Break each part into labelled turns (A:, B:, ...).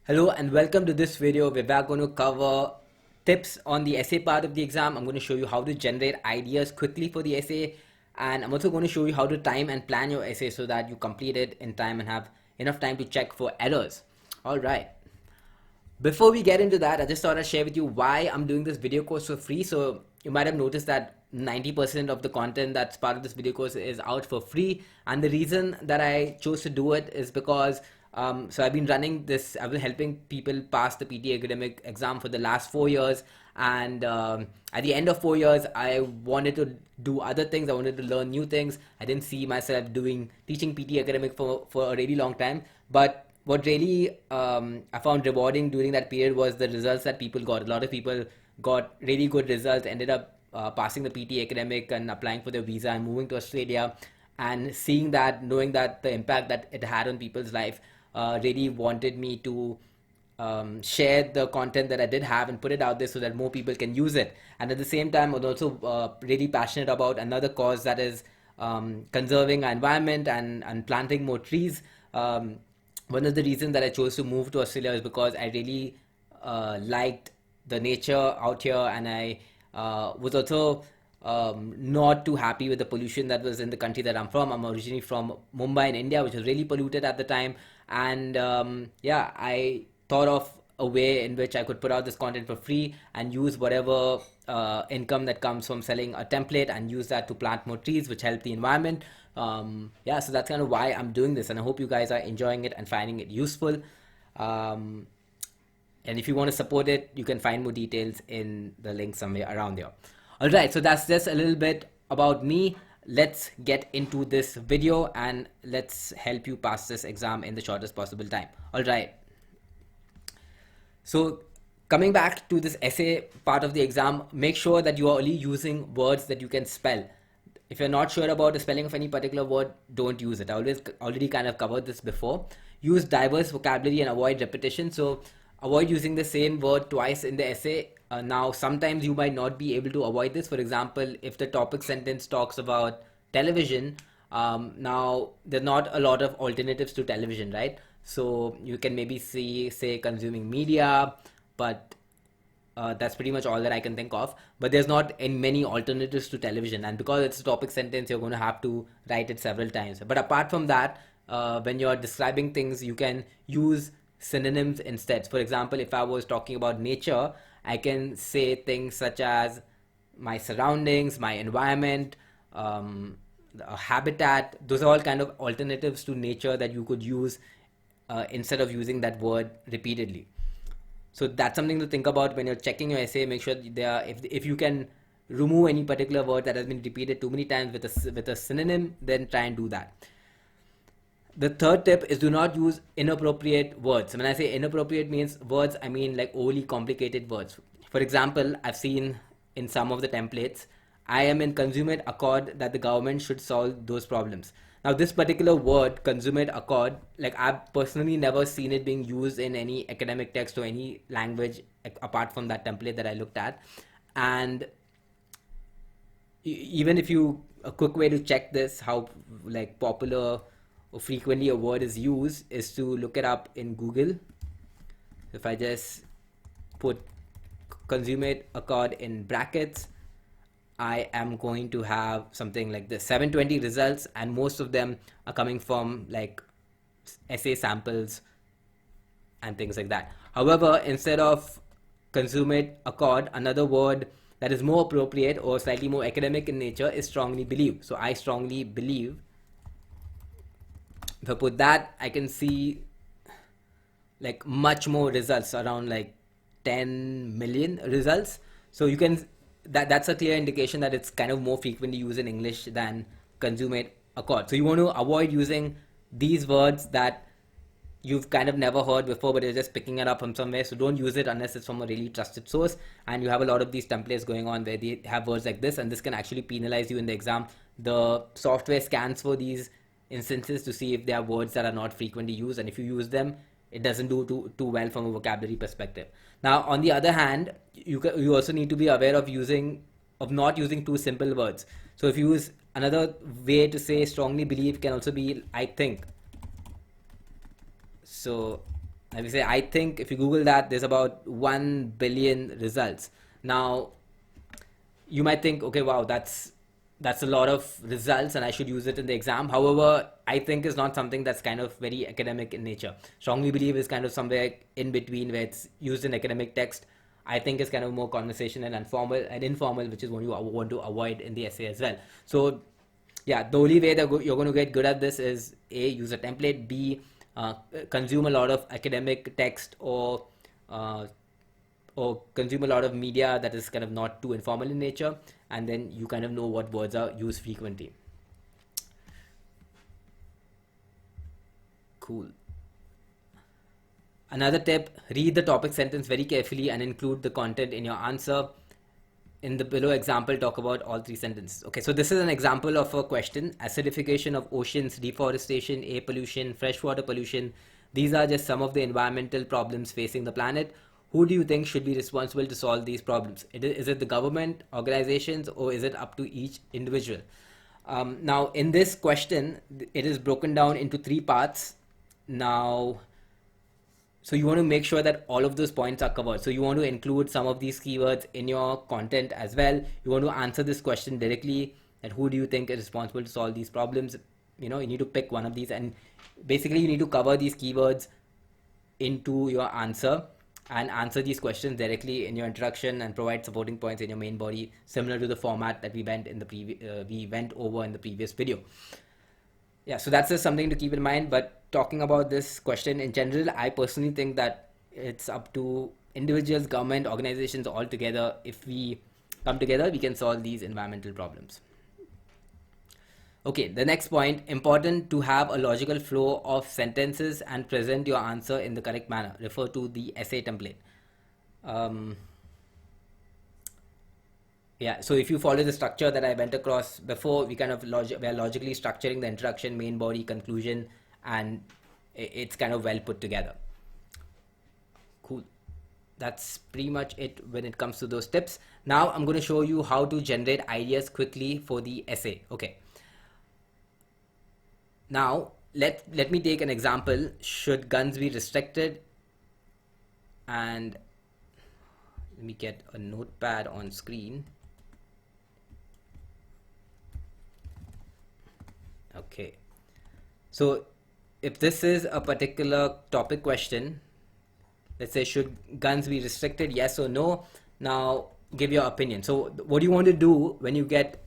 A: Hello and welcome to this video where we're going to cover tips on the essay part of the exam. I'm going to show you how to generate ideas quickly for the essay, and I'm also going to show you how to time and plan your essay so that you complete it in time and have enough time to check for errors. Alright, before we get into that, I just thought I'd share with you why I'm doing this video course for free. So you might have noticed that 90% of the content that's part of this video course is out for free, and the reason that I chose to do it is because so I've been running this, I've been helping people pass the PT academic exam for the last 4 years, and at the end of 4 years I wanted to do other things. I wanted to learn new things. I didn't see myself doing teaching PT academic for a really long time, but what really I found rewarding during that period was the results that people got. A lot of people got really good results, ended up passing the PT academic and applying for their visa and moving to Australia, and seeing that, knowing that the impact that it had on people's life, really wanted me to share the content that I did have and put it out there so that more people can use it. And at the same time, I was also really passionate about another cause, that is conserving our environment and planting more trees. One of the reasons that I chose to move to Australia is because I really liked the nature out here, and I was also not too happy with the pollution that was in the country that I'm from. I'm originally from Mumbai in India, which was really polluted at the time, and yeah, I thought of a way in which I could put out this content for free and use whatever income that comes from selling a template and use that to plant more trees, which help the environment. Yeah, so that's kind of why I'm doing this, and I hope you guys are enjoying it and finding it useful. Um, and if you want to support it, you can find more details in the link somewhere around there. All right, so that's just a little bit about me. Let's get into this video and let's help you pass this exam in the shortest possible time. All right. So coming back to this essay part of the exam, make sure that you are only using words that you can spell. If you're not sure about the spelling of any particular word, don't use it. I already kind of covered this before. Use diverse vocabulary and avoid repetition. So avoid using the same word twice in the essay. Now, sometimes you might not be able to avoid this. For example, if the topic sentence talks about television, now there are not a lot of alternatives to television, right? So you can maybe say consuming media, but that's pretty much all that I can think of. But there's not many alternatives to television, and because it's a topic sentence, you're going to have to write it several times. But apart from that, when you're describing things, you can use synonyms instead. For example, if I was talking about nature, I can say things such as my surroundings, my environment, a habitat. Those are all kind of alternatives to nature that you could use instead of using that word repeatedly. So that's something to think about when you're checking your essay. Make sure there, if you can remove any particular word that has been repeated too many times with a synonym, then try and do that. The third tip is do not use inappropriate words. When I say inappropriate means words, I mean like overly complicated words. For example, I've seen in some of the templates, I am in consummate accord that the government should solve those problems. Now, this particular word, consummate accord, like I've personally never seen it being used in any academic text or any language apart from that template that I looked at. And even if you, a quick way to check this, how like popular or frequently a word is used, is to look it up in Google. If I just put consummate accord in brackets, I am going to have something like this, 720 results, and most of them are coming from like essay samples and things like that. However, instead of consummate accord, another word that is more appropriate or slightly more academic in nature is strongly believe. So I strongly believe. If I put that, I can see like much more results, around like 10 million results. So you can, that's a clear indication that it's kind of more frequently used in English than consummate accord. So you want to avoid using these words that you've kind of never heard before, but you're just picking it up from somewhere. So don't use it unless it's from a really trusted source. And you have a lot of these templates going on where they have words like this, and this can actually penalize you in the exam. The software scans for these instances to see if there are words that are not frequently used, and if you use them, it doesn't do too well from a vocabulary perspective. Now, on the other hand, you also need to be aware of not using too simple words. So if you use, another way to say strongly believe can also be I think. So Like we say, I think if you Google that, there's about 1 billion results. Now, you might think, okay, wow, that's a lot of results and I should use it in the exam. However, I think is not something that's kind of very academic in nature. Strongly believe is kind of somewhere in between where it's used in academic text. I think is kind of more conversational and formal and informal, which is what you want to avoid in the essay as well. So yeah, the only way that you're going to get good at this is A, use a template, B, consume a lot of academic text, uh, or consume a lot of media that is kind of not too informal in nature, and then you kind of know what words are used frequently. Cool. Another tip, read the topic sentence very carefully and include the content in your answer. In the below example, talk about all three sentences. Okay, so this is an example of a question. Acidification of oceans, deforestation, air pollution, freshwater pollution. These are just some of the environmental problems facing the planet. Who do you think should be responsible to solve these problems? Is it the government, organizations, or is it up to each individual? Now, in this question, it is broken down into three parts. Now, so you want to make sure that all of those points are covered. So you want to include some of these keywords in your content as well. You want to answer this question directly, that who do you think is responsible to solve these problems? You know, you need to pick one of these, and basically you need to cover these keywords into your answer and answer these questions directly in your introduction and provide supporting points in your main body, similar to the format that we went over in the previous video. Yeah, so that's just something to keep in mind. But talking about this question in general, I personally think that it's up to individuals, government, organizations all together. If we come together, we can solve these environmental problems. Okay, the next point, important to have a logical flow of sentences and present your answer in the correct manner. Refer to the essay template. Yeah, so if you follow the structure that I went across before, we kind of we are logically structuring the introduction, main body, conclusion, and it's kind of well put together. Cool. That's pretty much it when it comes to those tips. Now I'm going to show you how to generate ideas quickly for the essay. Okay. Now let me take an example. Should guns be restricted? And let me get a notepad on screen. Okay, so if this is a particular topic question, let's say, should guns be restricted, yes or no? Now give your opinion. So what you want to do when you get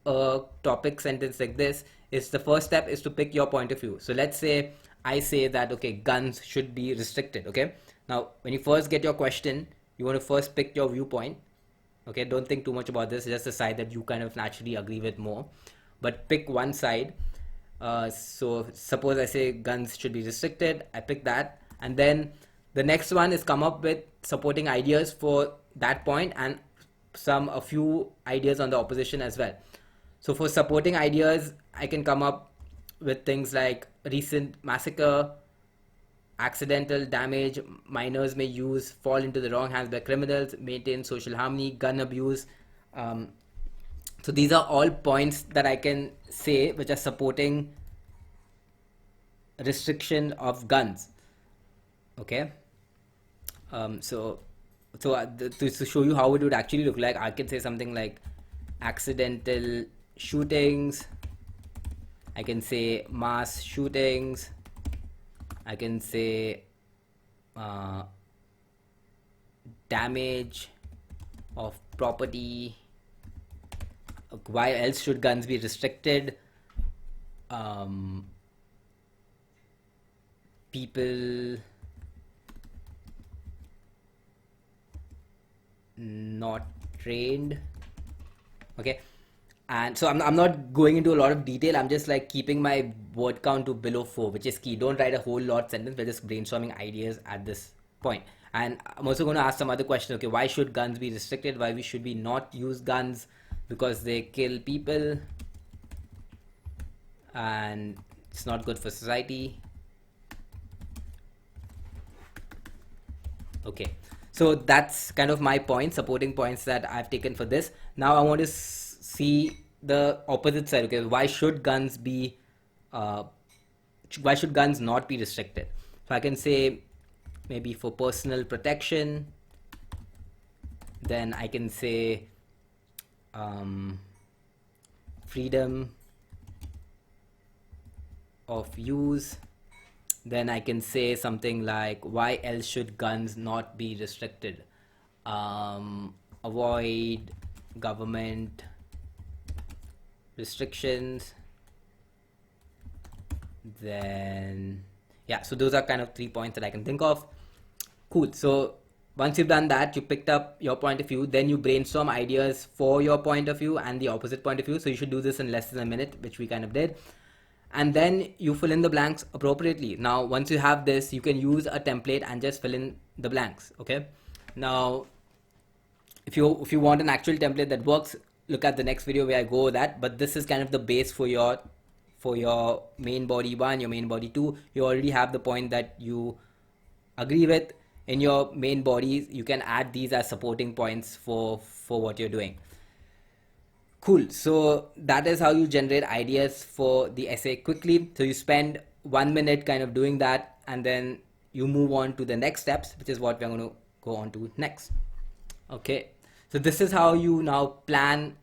A: a topic sentence like this is, the first step is to pick your point of view. So let's say I say that, okay, guns should be restricted. Okay, now when you first get your question, you want to first pick your viewpoint. Okay, don't think too much about this, just the side that you kind of naturally agree with more, but pick one side. So suppose I say guns should be restricted, I pick that, and then the next one is come up with supporting ideas for that point and a few ideas on the opposition as well. So for supporting ideas, I can come up with things like recent massacre, accidental damage, minors may use, fall into the wrong hands by criminals, maintain social harmony, gun abuse. So these are all points that I can say which are supporting restriction of guns. Okay. To show you how it would actually look like, I can say something like accidental shootings. I can say mass shootings. I can say damage of property. Why else should guns be restricted? People not trained. Okay, and so I'm not going into a lot of detail. I'm just like keeping my word count to below 4, which is key. Don't write a whole lot sentence. We're just brainstorming ideas at this point. And I'm also going to ask some other question. Okay, why should guns be restricted? Why should we not use guns? Because they kill people and it's not good for society. Okay, so that's kind of my point, supporting points that I've taken for this. Now I want to see the opposite side. Okay, why should guns not be restricted? So I can say maybe for personal protection, then I can say freedom of use. Then I can say something like, why else should guns not be restricted? Avoid government restrictions. Then yeah, so those are kind of 3 points that I can think of. Cool. So once you've done that, you picked up your point of view, then you brainstorm ideas for your point of view and the opposite point of view. So you should do this in less than a minute, which we kind of did. And then you fill in the blanks appropriately. Now, once you have this, you can use a template and just fill in the blanks. Okay. Now, if you want an actual template that works, look at the next video where I go over that. But this is kind of the base for your main body 1, your main body 2. You already have the point that you agree with. In your main bodies, you can add these as supporting points for what you're doing. Cool. So that is how you generate ideas for the essay quickly. So you spend 1 minute kind of doing that, and then you move on to the next steps, which is what we're going to go on to next. Okay. So this is how you now plan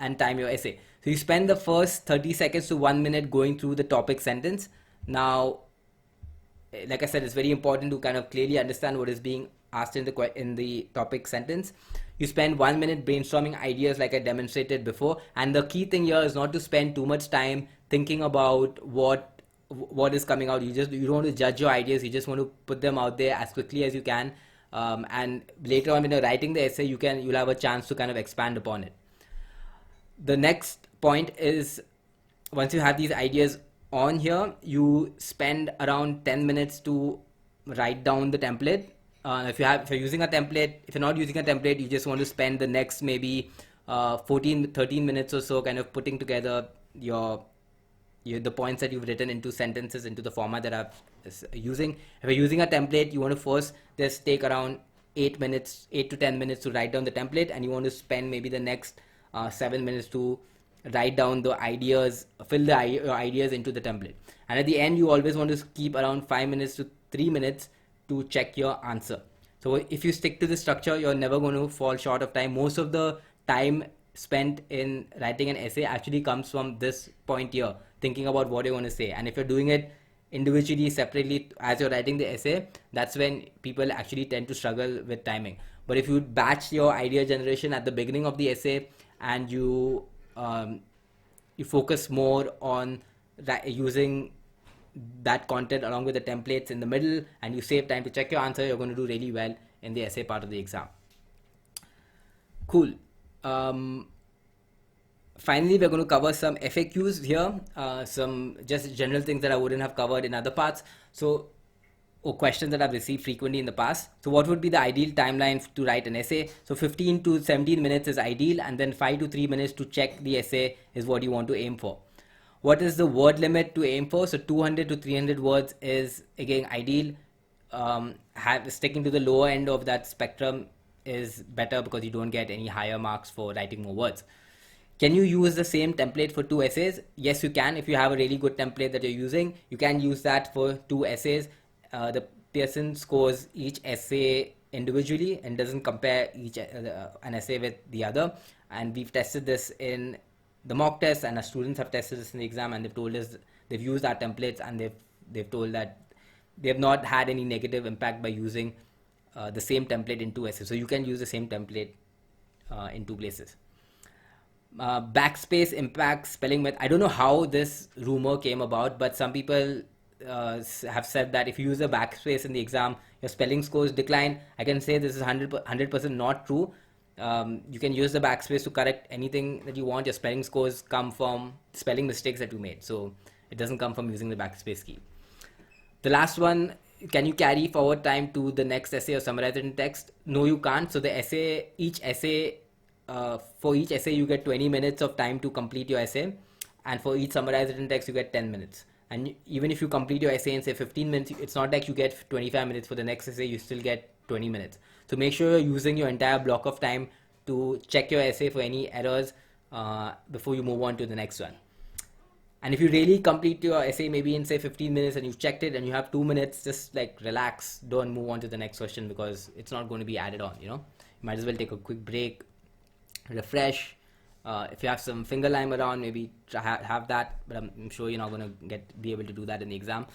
A: and time your essay. So you spend the first 30 seconds to 1 minute going through the topic sentence. Now, like I said, it's very important to kind of clearly understand what is being asked in the topic sentence. You spend 1 minute brainstorming ideas like I demonstrated before, and the key thing here is not to spend too much time thinking about what is coming out. You don't want to judge your ideas. You just want to put them out there as quickly as you can, and later on when you're writing the essay, you'll have a chance to kind of expand upon it. The next point is, once you have these ideas on here, you spend around 10 minutes to write down the template. If you're using a template, if you're not using a template, you just want to spend the next maybe 13 minutes or so kind of putting together the points that you've written into sentences, into the format that I'm using. If you're using a template, you want to first just take around 8 to 10 minutes to write down the template, and you want to spend maybe the next 7 minutes to write down the ideas, fill your ideas into the template. And at the end, you always want to keep around 5 minutes to 3 minutes to check your answer. So if you stick to the structure, you're never going to fall short of time. Most of the time spent in writing an essay actually comes from this point here, thinking about what you want to say. And if you're doing it individually, separately, as you're writing the essay, that's when people actually tend to struggle with timing. But if you batch your idea generation at the beginning of the essay, and you focus more on using that content along with the templates in the middle, and you save time to check your answer, you're going to do really well in the essay part of the exam. Cool. Finally, we're going to cover some FAQs here, some just general things that I wouldn't have covered in other parts. Or questions that I've received frequently in the past. So what would be the ideal timeline to write an essay? So 15 to 17 minutes is ideal, and then 5 to 3 minutes to check the essay is what you want to aim for. What is the word limit to aim for? So 200 to 300 words is again ideal. Sticking to the lower end of that spectrum is better because you don't get any higher marks for writing more words. Can you use the same template for 2 essays? Yes, you can. If you have a really good template that you're using, you can use that for 2 essays. The Pearson scores each essay individually and doesn't compare an essay with the other. And we've tested this in the mock test, and our students have tested this in the exam, and they've told us they've used our templates, and they've told that they have not had any negative impact by using the same template in 2 essays. So you can use the same template in 2 places. Backspace impacts spelling myth. I don't know how this rumor came about, but some people have said that if you use a backspace in the exam, your spelling scores decline. I can say this is 100% not true. You can use the backspace to correct anything that you want. Your spelling scores come from spelling mistakes that you made, so it doesn't come from using the backspace key. The last one, can you carry forward time to the next essay or summarize it in text? No, you can't. So for each essay you get 20 minutes of time to complete your essay, and for each summarize it in text you get 10 minutes. And even if you complete your essay in say 15 minutes, it's not like you get 25 minutes for the next essay, you still get 20 minutes. So make sure you're using your entire block of time to check your essay for any errors before you move on to the next one. And if you really complete your essay maybe in say 15 minutes and you've checked it and you have 2 minutes, just like relax, don't move on to the next question because it's not going to be added on, you know. You might as well take a quick break, refresh. If you have some finger lime around, maybe have that, but I'm sure you're not going to be able to do that in the exam.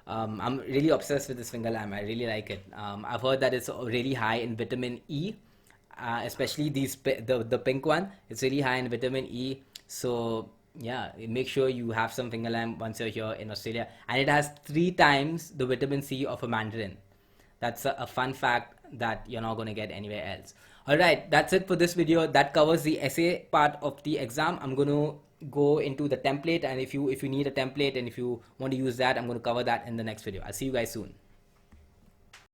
A: I'm really obsessed with this finger lime. I really like it. I've heard that it's really high in vitamin E, especially the pink one. It's really high in vitamin E. So yeah, make sure you have some finger lime once you're here in Australia, and it has 3 times the vitamin C of a mandarin. That's a fun fact that you're not going to get anywhere else. Alright, that's it for this video. That covers the essay part of the exam. I'm going to go into the template, and if you need a template and if you want to use that, I'm going to cover that in the next video. I'll see you guys soon.